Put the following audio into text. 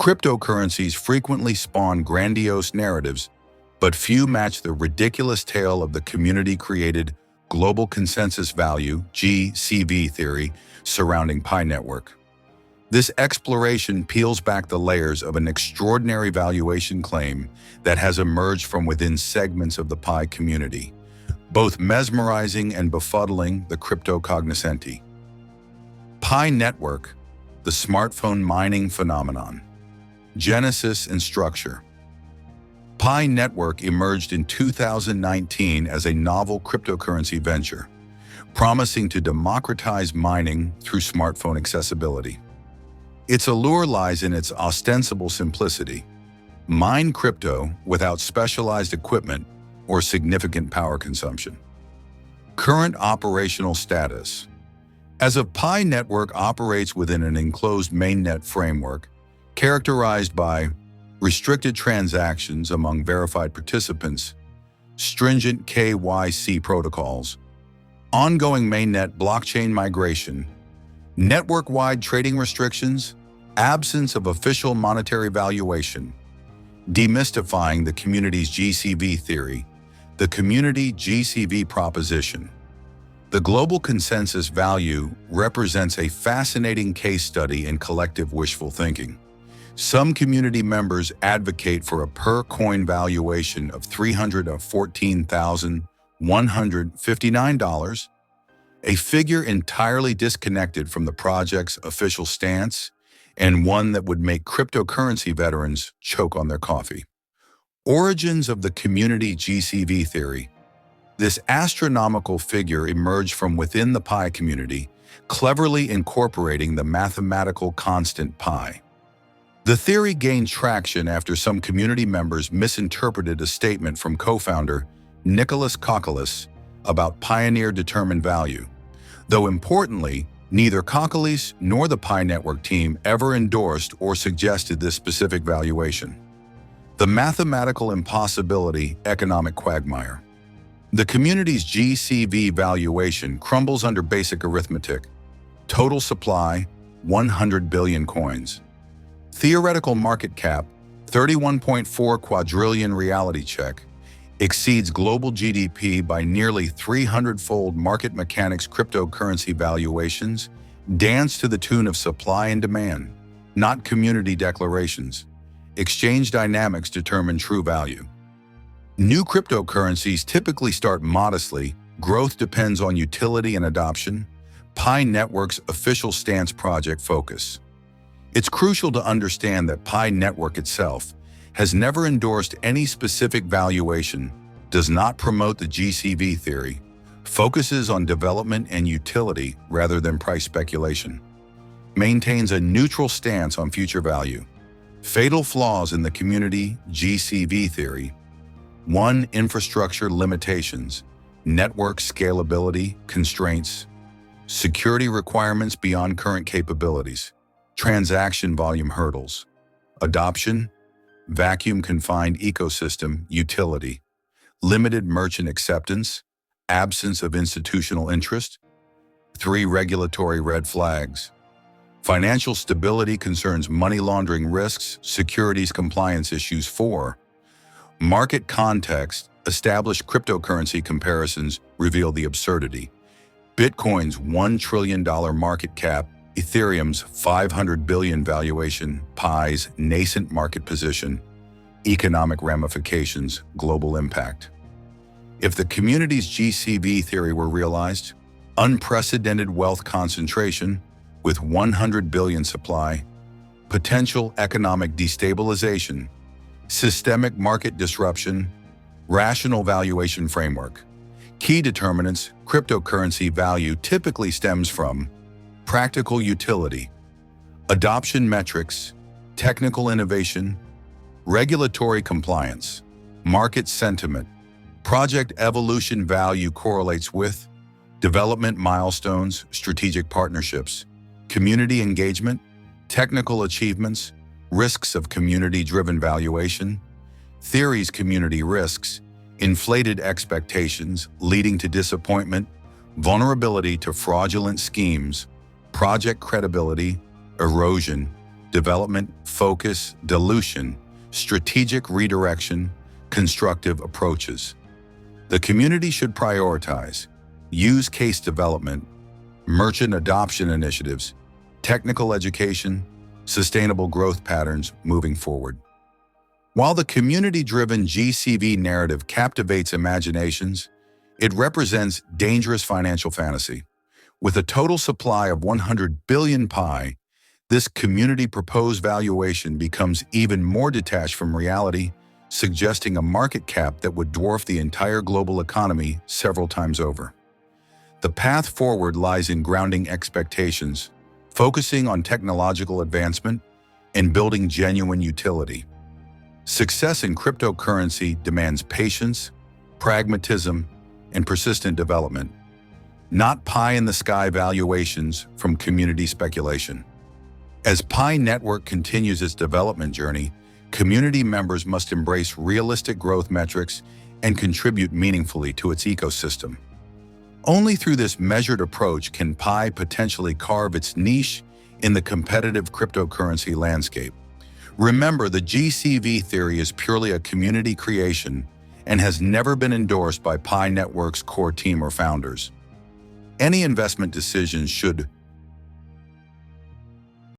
Cryptocurrencies frequently spawn grandiose narratives, but few match the ridiculous tale of the community-created global consensus value (GCV) theory surrounding PiNetwork. This exploration peels back the layers of an extraordinary valuation claim that has emerged from within segments of the Pi community, both mesmerizing and befuddling the crypto cognoscenti. PiNetwork, the smartphone mining phenomenon. Genesis and structure. PiNetwork emerged in 2019 as a novel cryptocurrency venture, promising to democratize mining through smartphone accessibility. Its allure lies in its ostensible simplicity: mine crypto without specialized equipment or significant power consumption. Current operational status. As PiNetwork operates within an enclosed mainnet framework, characterized by restricted transactions among verified participants, stringent KYC protocols, ongoing mainnet blockchain migration, network-wide trading restrictions, absence of official monetary valuation. Demystifying the community's GCV theory, the community GCV proposition. The global consensus value represents a fascinating case study in collective wishful thinking. Some community members advocate for a per-coin valuation of $314,159, a figure entirely disconnected from the project's official stance and one that would make cryptocurrency veterans choke on their coffee. Origins of the community GCV theory. This astronomical figure emerged from within the Pi community, cleverly incorporating the mathematical constant pi. The theory gained traction after some community members misinterpreted a statement from co-founder Nicholas Kokolis about pioneer-determined value. Though importantly, neither Kokolis nor the PiNetwork team ever endorsed or suggested this specific valuation. The mathematical impossibility economic quagmire. The community's GCV valuation crumbles under basic arithmetic. Total supply, 100 billion coins. Theoretical market cap, 31.4 quadrillion reality check, exceeds global GDP by nearly 300-fold. Market mechanics cryptocurrency valuations dance to the tune of supply and demand, not community declarations. Exchange dynamics determine true value. New cryptocurrencies typically start modestly. Growth depends on utility and adoption. PiNetwork's official stance project focus. It's crucial to understand that PiNetwork itself has never endorsed any specific valuation, does not promote the GCV theory, focuses on development and utility rather than price speculation, maintains a neutral stance on future value. Fatal flaws in the community GCV theory. 1. Infrastructure limitations, network scalability constraints, security requirements beyond current capabilities, transaction volume hurdles, adoption, vacuum-confined ecosystem utility, limited merchant acceptance, absence of institutional interest. 3. Regulatory red flags. Financial stability concerns, money laundering risks, securities compliance issues. 4. Market context. Established cryptocurrency comparisons reveal the absurdity. Bitcoin's $1 trillion market cap, Ethereum's 500 billion valuation, Pi's nascent market position, economic ramifications, global impact. If the community's GCV theory were realized, unprecedented wealth concentration with 100 billion supply, potential economic destabilization, systemic market disruption, rational valuation framework. Key determinants: cryptocurrency value typically stems from practical utility, adoption metrics, technical innovation, regulatory compliance, market sentiment, project evolution. Value correlates with development milestones, strategic partnerships, community engagement, technical achievements, risks of community-driven valuation, theories. Community risks, inflated expectations leading to disappointment, vulnerability to fraudulent schemes, project credibility, erosion, development, focus, dilution, strategic redirection, constructive approaches. The community should prioritize use case development, merchant adoption initiatives, technical education, sustainable growth patterns moving forward. While the community-driven GCV narrative captivates imaginations, it represents dangerous financial fantasy. With a total supply of 100 billion pi, this community proposed valuation becomes even more detached from reality, suggesting a market cap that would dwarf the entire global economy several times over. The path forward lies in grounding expectations, focusing on technological advancement, and building genuine utility. Success in cryptocurrency demands patience, pragmatism, and persistent development, not pie-in-the-sky valuations from community speculation. As PiNetwork continues its development journey, community members must embrace realistic growth metrics and contribute meaningfully to its ecosystem. Only through this measured approach can Pi potentially carve its niche in the competitive cryptocurrency landscape. Remember, the GCV theory is purely a community creation and has never been endorsed by PiNetwork's core team or founders. Any investment decisions should